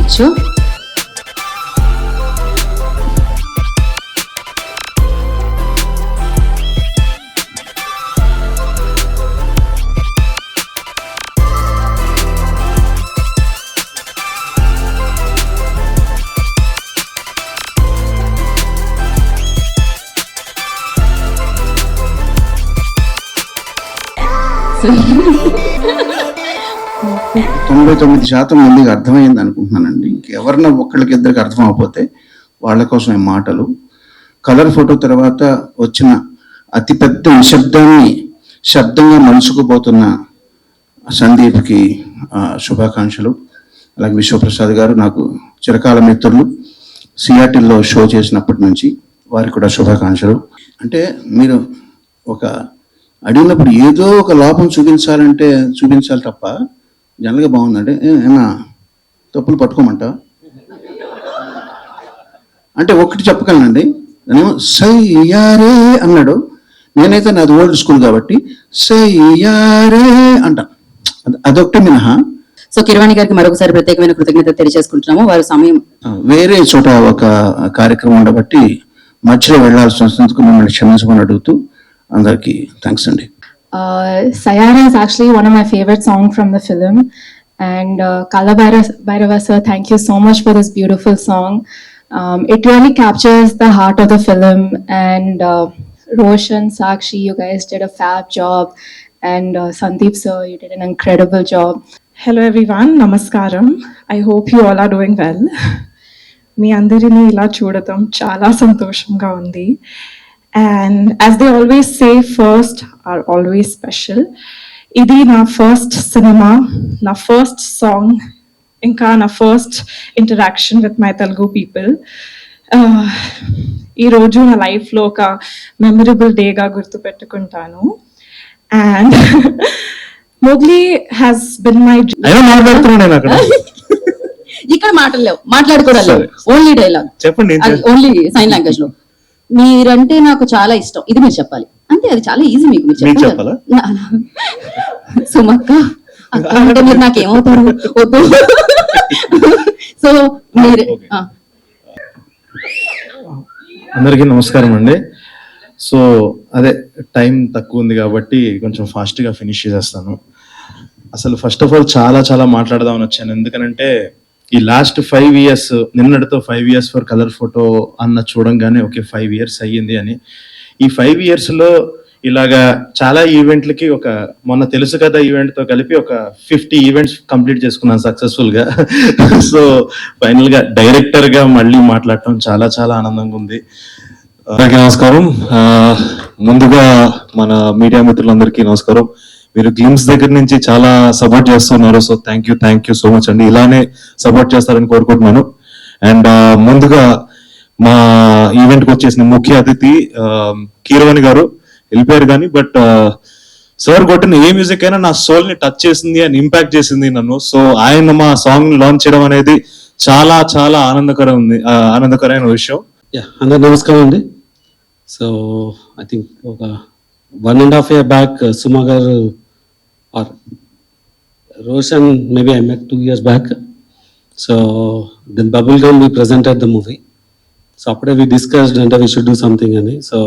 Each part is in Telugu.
ఇచ్చు. తొంభై 99% మందికి అర్థమైంది అనుకుంటున్నానండి. ఇంకెవరన్నా ఒక్కళ్ళకి ఇద్దరికి అర్థం అవ్వకపోతే వాళ్ళ కోసం ఈ మాటలు. కలర్ ఫోటో తర్వాత వచ్చిన అతిపెద్ద నిశ్శబ్దాన్ని శబ్దంగా మలుచుకుపోతున్న సందీప్కి శుభాకాంక్షలు. అలాగే విశ్వప్రసాద్ గారు నాకు చిరకాల మిత్రులు, సియాటిల్లో షో చేసినప్పటి నుంచి వారికి కూడా శుభాకాంక్షలు. అంటే మీరు ఒక అడిగినప్పుడు ఏదో ఒక లోపం చూపించాలి తప్ప జనరల్గా బాగుందంటే ఏమన్నా తప్పులు పట్టుకోమంటా అంటే ఒక్కటి చెప్పగలనండి. నేనేమో సయ్యారే అన్నాడు, నేనైతే నాది ఓల్డ్ స్కూల్ కాబట్టి సయ్యారే అంట, అదొకటి మినహా. సో కిరవాణి గారికి మరొకసారి ప్రత్యేకమైన కృతజ్ఞత తెలియజేసుకుంటున్నాము. వారి సమయం వేరే చోట ఒక కార్యక్రమం ఉండబట్టి మధ్యలో వెళ్లాల్సి వస్తున్నందుకు మిమ్మల్ని క్షమించమని అడుగుతూ అందరికి థ్యాంక్స్ అండి. Sayara is actually one of my favorite songs from the film, and Kala Bhairava sir, thank you so much for this beautiful song. It really captures the heart of the film, and Roshan, Sakshi, you guys did a fab job, and Sandeep sir, you did an incredible job. Hello everyone, namaskaram. I hope you all are doing well. మీ అందరినీ ఇలా చూడటం చాలా సంతోషంగా ఉంది. And as they always say, first are always special. Idi na first cinema, na first song, inka na first interaction with my Telugu people. Ee roju na life lo oka memorable day ga gurtu pettukuntanu. And Mowgli has been my ఇక్కడ మాటలు లేవు, మాట్లాడుకోవడం లేవు, ఓన్లీ డైలాగ్ చెప్పండి, ఓన్లీ సైన్ లాంగ్వేజ్ లో. మీరంటే నాకు చాలా ఇష్టం, ఇది మీరు చెప్పాలి అంతే. అది చాలా ఈజీ, మీకు మీరు చెప్పాలి. సుమక్క అక్క అంటే మీరు నాకేమవుతారు వద్దు. సో మీరు అందరికీ నమస్కారం అండి. సో అదే టైం తక్కువ ఉంది కాబట్టి కొంచెం ఫాస్ట్గా ఫినిష్ చేసేస్తాను. అసలు ఫస్ట్ ఆఫ్ ఆల్ చాలా మాట్లాడదామని వచ్చాను. ఎందుకనంటే ఈ లాస్ట్ 5 years, నిన్నటితో 5 years ఫర్ కలర్ ఫోటో అన్న చూడంగానే ఓకే 5 years అయ్యింది అని. ఈ 5 years లో ఇలాగా చాలా ఈవెంట్లకి మొన్న తెలుసు కదా ఈవెంట్తో కలిపి ఒక 50 ఈవెంట్స్ కంప్లీట్ చేసుకున్నాను సక్సెస్ఫుల్గా. సో ఫైనల్గా డైరెక్టర్గా మళ్ళీ మాట్లాడటం చాలా ఆనందంగా ఉంది. అందరికీ నమస్కారం. ముందుగా మన మీడియా మిత్రులందరికీ నమస్కారం. మీరు గ్లిమ్స్ దగ్గర నుంచి చాలా సపోర్ట్ చేస్తున్నారు. So thank you so much అండి. ఇలానే సపోర్ట్ చేస్తారని కోరుకుంటున్నాను. అండ్ ముందుగా మా ఈవెంట్కి వచ్చేసిన ముఖ్య అతిథి కీరవాణి గారు వెళ్ళిపోయారు కానీ, బట్ సార్ కొట్టిన ఏ మ్యూజిక్ అయినా నా సోల్ ని టచ్ చేసింది అండ్ ఇంపాక్ట్ చేసింది నన్ను. సో ఆయన మా సాంగ్ లాంచ్ చేయడం అనేది చాలా ఆనందకరమైన విషయం. అందరు నమస్కారం అండి. సో ఐ థింక్ ఒక 1.5 year బ్యాక్ సుమా గారు or Roshan maybe I met 2 years back. So then bubble gum we presented the movie. So అప్పుడే వి డిస్కస్డ్ అంటే వి షుడ్ డూ సంథింగ్ అని. సో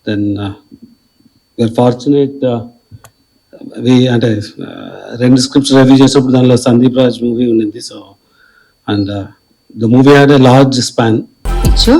దెన్ వీఆర్ ఫార్చునేట్ అంటే 2 scripts రివ్యూ చేసినప్పుడు దానిలో సందీప్ రాజ్ మూవీ ఉండింది. So and the movie had a large span. ఇచ్చు.